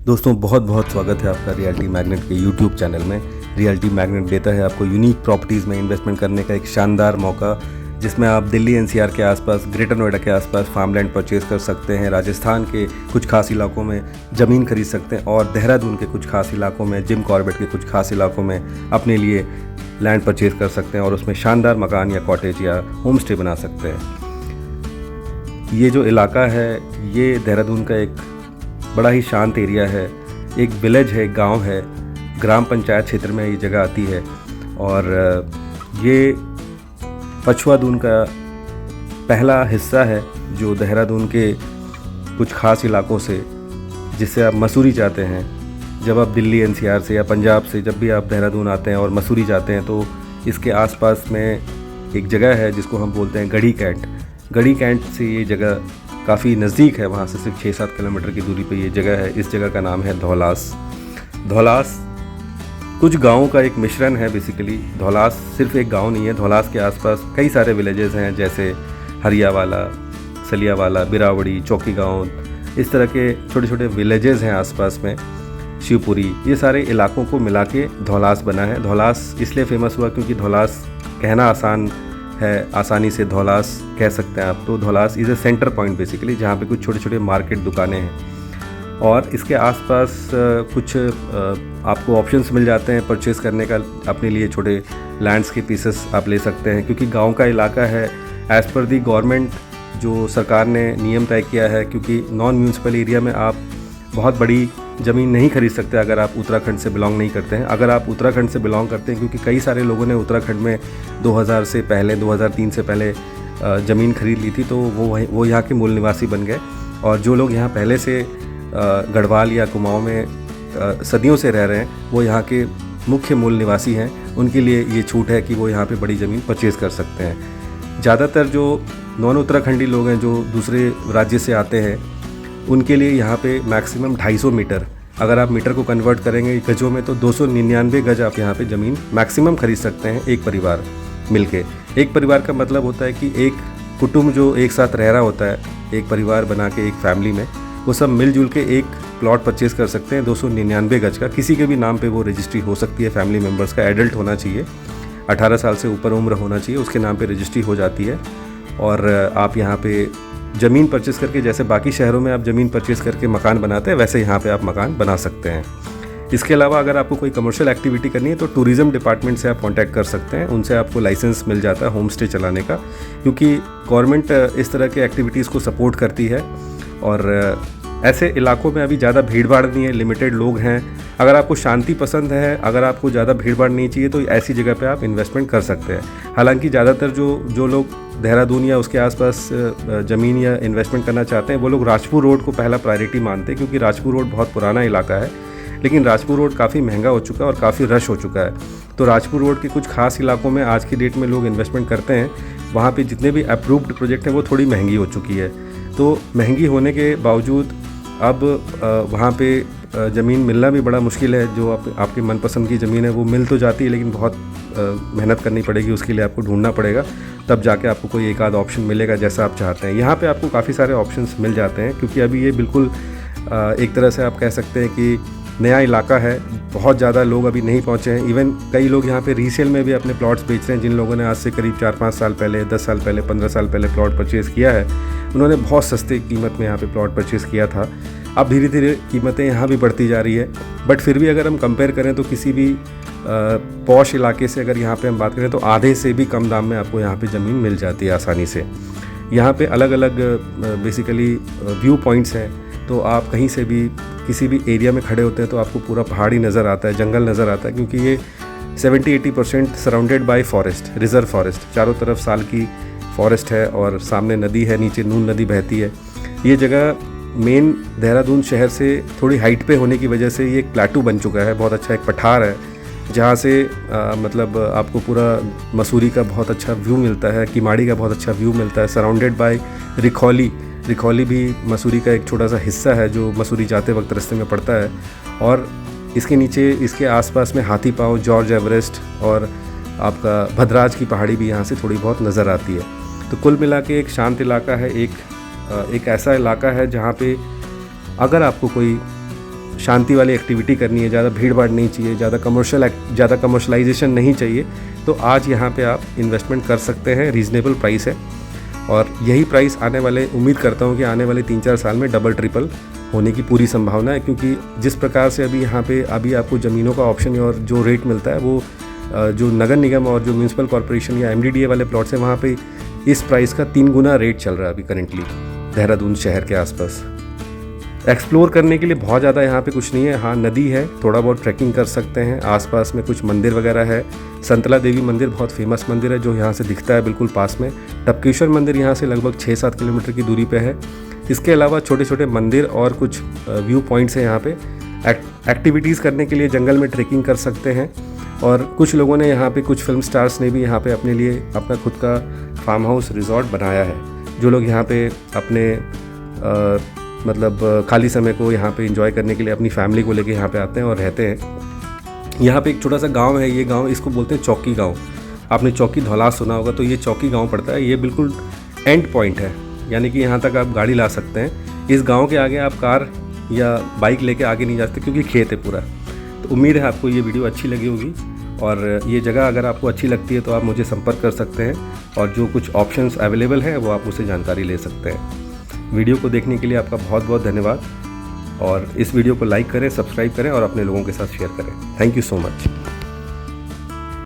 दोस्तों बहुत बहुत स्वागत है आपका रियलिटी मैग्नेट के यूट्यूब चैनल में। रियलिटी मैग्नेट देता है आपको यूनिक प्रॉपर्टीज़ में इन्वेस्टमेंट करने का एक शानदार मौका, जिसमें आप दिल्ली एनसीआर के आसपास, ग्रेटर नोएडा के आसपास फार्मलैंड परचेज कर सकते हैं, राजस्थान के कुछ खास इलाकों में ज़मीन खरीद सकते हैं और देहरादून के कुछ खास इलाकों में, जिम कॉर्बेट के कुछ खास इलाकों में अपने लिए लैंड परचेज कर सकते हैं और उसमें शानदार मकान या कॉटेज या होम स्टे बना सकते हैं। ये जो इलाका है ये देहरादून का एक बड़ा ही शांत एरिया है, एक विलेज है, गांव है, ग्राम पंचायत क्षेत्र में ये जगह आती है और ये पछुआदून का पहला हिस्सा है जो देहरादून के कुछ खास इलाकों से, जिससे आप मसूरी जाते हैं। जब आप दिल्ली एनसीआर से या पंजाब से जब भी आप देहरादून आते हैं और मसूरी जाते हैं तो इसके आसपास में एक जगह है जिसको हम बोलते हैं गढ़ी कैंट। गढ़ी कैंट से ये जगह काफ़ी नज़दीक है, वहाँ से सिर्फ 6-7 किलोमीटर की दूरी पे ये जगह है। इस जगह का नाम है धौलास। धौलास कुछ गाँवों का एक मिश्रण है बेसिकली। धौलास सिर्फ एक गांव नहीं है, धौलास के आसपास कई सारे विलेजेस हैं, जैसे हरियावाला, सलियावाला, बिरावड़ी, चौकी गांव, इस तरह के छोटे छोटे विलेजेस हैं आसपास में, शिवपुरी, ये सारे इलाकों को मिला के धौलास बना है। धौलास इसलिए फेमस हुआ क्योंकि धौलास कहना आसान है, आसानी से धौलास कह सकते हैं आप। तो Dhaulas is a centre point basically, जहाँ पे कुछ छोटे छोटे मार्केट दुकानें हैं और इसके आसपास कुछ आपको ऑप्शंस मिल जाते हैं परचेज़ करने का। अपने लिए छोटे लैंड्स के पीसेस आप ले सकते हैं क्योंकि गांव का इलाका है। एज़ पर दी गवर्नमेंट जो सरकार ने नियम तय किया है, क्योंकि नॉन म्यूनसिपल एरिया में आप बहुत बड़ी ज़मीन नहीं खरीद सकते अगर आप उत्तराखंड से बिलोंग नहीं करते हैं। अगर आप उत्तराखंड से बिलोंग करते हैं, क्योंकि कई सारे लोगों ने उत्तराखंड में 2000 से पहले, 2003 से पहले ज़मीन खरीद ली थी, तो वो यहाँ के मूल निवासी बन गए। और जो लोग यहाँ पहले से गढ़वाल या कुमाऊं में सदियों से रह रहे हैं, वो यहाँ के मुख्य मूल निवासी हैं। उनके लिए ये छूट है कि वो यहाँ पे बड़ी ज़मीन परचेज़ कर सकते हैं। ज़्यादातर जो नॉन उत्तराखंडी लोग हैं जो दूसरे राज्य से आते हैं, उनके लिए यहाँ पे मैक्सिमम 250 मीटर, अगर आप मीटर को कन्वर्ट करेंगे गजों में तो 299 गज आप यहाँ पे ज़मीन मैक्सिमम खरीद सकते हैं एक परिवार मिलके। एक परिवार का मतलब होता है कि एक कुटुंब जो एक साथ रह रहा होता है, एक परिवार बना के एक फैमिली में, वो सब मिलजुल के एक प्लॉट परचेज़ कर सकते हैं 299 गज का। किसी के भी नाम पे वो रजिस्ट्री हो सकती है, फैमिली मेम्बर्स का। एडल्ट होना चाहिए, 18 साल से ऊपर उम्र होना चाहिए, उसके नाम पे रजिस्ट्री हो जाती है और आप यहाँ पे ज़मीन परचेज़ करके, जैसे बाकी शहरों में आप ज़मीन परचेज़ करके मकान बनाते हैं, वैसे यहाँ पे आप मकान बना सकते हैं। इसके अलावा अगर आपको कोई कमर्शियल एक्टिविटी करनी है तो टूरिज़्म डिपार्टमेंट से आप कांटेक्ट कर सकते हैं, उनसे आपको लाइसेंस मिल जाता है होम स्टे चलाने का, क्योंकि गवर्नमेंट इस तरह के एक्टिविटीज़ को सपोर्ट करती है। और ऐसे इलाकों में अभी ज़्यादा भीड़ भाड़ नहीं है, लिमिटेड लोग हैं। अगर आपको शांति पसंद है, अगर आपको ज़्यादा भीड़ भाड़ नहीं चाहिए, तो ऐसी जगह पे आप इन्वेस्टमेंट कर सकते हैं। हालांकि ज़्यादातर जो लोग देहरादून या उसके आसपास ज़मीन या इन्वेस्टमेंट करना चाहते हैं, वो लोग राजपुर रोड को पहला प्रायोरिटी मानते हैं, क्योंकि राजपुर रोड बहुत पुराना इलाका है। लेकिन राजपुर रोड काफ़ी महंगा हो चुका है और काफ़ी रश हो चुका है। तो राजपुर रोड के कुछ खास इलाकों में आज की डेट में लोग इन्वेस्टमेंट करते हैं। वहाँ पे जितने भी अप्रूव्ड प्रोजेक्ट हैं वो थोड़ी महंगी हो चुकी है। तो महंगी होने के बावजूद अब वहाँ पे ज़मीन मिलना भी बड़ा मुश्किल है। जो आपकी मनपसंद की ज़मीन है वो मिल तो जाती है, लेकिन बहुत मेहनत करनी पड़ेगी, उसके लिए आपको ढूंढना पड़ेगा, तब जाके आपको कोई एक आध ऑप्शन मिलेगा जैसा आप चाहते हैं। यहाँ पे आपको काफ़ी सारे ऑप्शंस मिल जाते हैं, क्योंकि अभी ये बिल्कुल एक तरह से आप कह सकते हैं कि नया इलाका है। बहुत ज़्यादा लोग अभी नहीं पहुँचे हैं। इवन कई लोग यहाँ पे रीसेल में भी अपने प्लॉट्स बेच रहे हैं। जिन लोगों ने आज से करीब 4-5 साल पहले, 10 साल पहले, 15 साल पहले प्लॉट परचेज़ किया है, उन्होंने बहुत सस्ते कीमत में यहाँ पे प्लॉट परचेज़ किया था। अब धीरे धीरे कीमतें यहाँ भी बढ़ती जा रही है, बट फिर भी अगर हम कंपेयर करें तो किसी भी पॉश इलाके से अगर यहाँ पे हम बात करें तो आधे से भी कम दाम में आपको यहाँ पे ज़मीन मिल जाती है आसानी से। यहाँ पे अलग अलग बेसिकली व्यू पॉइंट्स हैं, तो आप कहीं से भी किसी भी एरिया में खड़े होते हैं तो आपको पूरा पहाड़ी नज़र आता है, जंगल नज़र आता है, क्योंकि ये 70-80% surrounded by forest, reserve forest, चारों तरफ साल की फॉरेस्ट है और सामने नदी है, नीचे नून नदी बहती है। ये जगह मेन देहरादून शहर से थोड़ी हाइट पे होने की वजह से ये एक प्लेटू बन चुका है, बहुत अच्छा एक पठार है, जहाँ से मतलब आपको पूरा मसूरी का बहुत अच्छा व्यू मिलता है, किमाड़ी का बहुत अच्छा व्यू मिलता है, सराउंडेड बाय रिखौली। रिखौली भी मसूरी का एक छोटा सा हिस्सा है जो मसूरी जाते वक्त रास्ते में पड़ता है। और इसके नीचे, इसके आसपास में हाथी पाँव, जॉर्ज एवरेस्ट और आपका भद्राज की पहाड़ी भी यहाँ से थोड़ी बहुत नज़र आती है। तो कुल मिला के एक शांत इलाका है, एक ऐसा इलाका है जहाँ पे अगर आपको कोई शांति वाली एक्टिविटी करनी है, ज़्यादा भीड़ भाड़ नहीं चाहिए, ज़्यादा कमर्शलाइजेशन नहीं चाहिए, तो आज यहाँ पे आप इन्वेस्टमेंट कर सकते हैं। रीज़नेबल प्राइस है और यही प्राइस आने वाले, उम्मीद करता हूँ कि आने वाले 3-4 साल में डबल ट्रिपल होने की पूरी संभावना है, क्योंकि जिस प्रकार से अभी यहाँ पे आपको ज़मीनों का ऑप्शन और जो रेट मिलता है वो जो नगर निगम और जो म्यूनसिपल कॉरपोरेशन या MDDA वाले प्लॉट्स हैं वहाँ पे इस प्राइस का 3 गुना रेट चल रहा है अभी करेंटली देहरादून शहर के आसपास। एक्सप्लोर करने के लिए बहुत ज़्यादा यहाँ पे कुछ नहीं है। हाँ, नदी है, थोड़ा बहुत ट्रैकिंग कर सकते हैं, आसपास में कुछ मंदिर वगैरह है। संतला देवी मंदिर बहुत फेमस मंदिर है जो यहाँ से दिखता है बिल्कुल पास में। टपकेश्वर मंदिर यहाँ से लगभग 6-7 किलोमीटर की दूरी पे है। इसके अलावा छोटे छोटे मंदिर और कुछ व्यू पॉइंट्स हैं यहाँ पे। एक्टिविटीज़ करने के लिए जंगल में ट्रैकिंग कर सकते हैं और कुछ लोगों ने यहाँ पे, कुछ फिल्म स्टार्स ने भी यहाँ पे अपने लिए अपना खुद का फार्म हाउस रिजॉर्ट बनाया है। जो लोग यहाँ पे अपने मतलब खाली समय को यहाँ पे एंजॉय करने के लिए अपनी फैमिली को लेके यहाँ पे आते हैं और रहते हैं। यहाँ पे एक छोटा सा गांव है, ये गांव, इसको बोलते हैं चौकी गांव। आपने चौकी धौलास सुना होगा, तो ये चौकी गांव पड़ता है। ये बिल्कुल एंड पॉइंट है, यानी कि यहाँ तक आप गाड़ी ला सकते हैं। इस गांव के आगे आप कार या बाइक लेके आगे नहीं जा सकते क्योंकि खेत है पूरा। तो उम्मीद है आपको ये वीडियो अच्छी लगी होगी और ये जगह अगर आपको अच्छी लगती है तो आप मुझे संपर्क कर सकते हैं और जो कुछ ऑप्शंस अवेलेबल हैं वो आप उससे जानकारी ले सकते हैं। वीडियो को देखने के लिए आपका बहुत बहुत धन्यवाद और इस वीडियो को लाइक करें, सब्सक्राइब करें और अपने लोगों के साथ शेयर करें। Thank you so much.